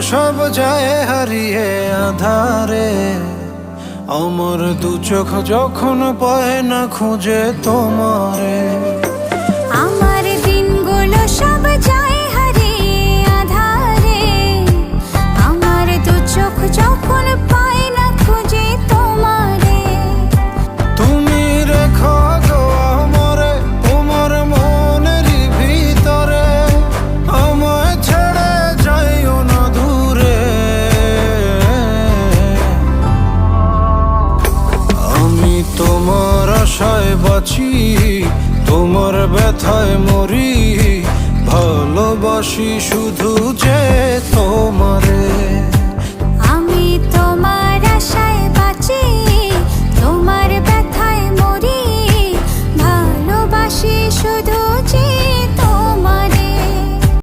সব যায় হারিয়ে আধারে, আমার দু চোখ যখন পায় না খুঁজে তোমারে। আমার দিনগুলো সব যায় হারিয়ে আধারে, আমার দু চোখ যখন পায় না খুঁজে তোমারে। তুমি রেখো গো আমরে তোমার মনের ভিতরে, আমায় ছেড়ে যাইও না দূরে। আমি তোমার আশায় বাঁচি, তোমার ব্যথায় মরি, ভালোবাসি শুধু যে তোমারে।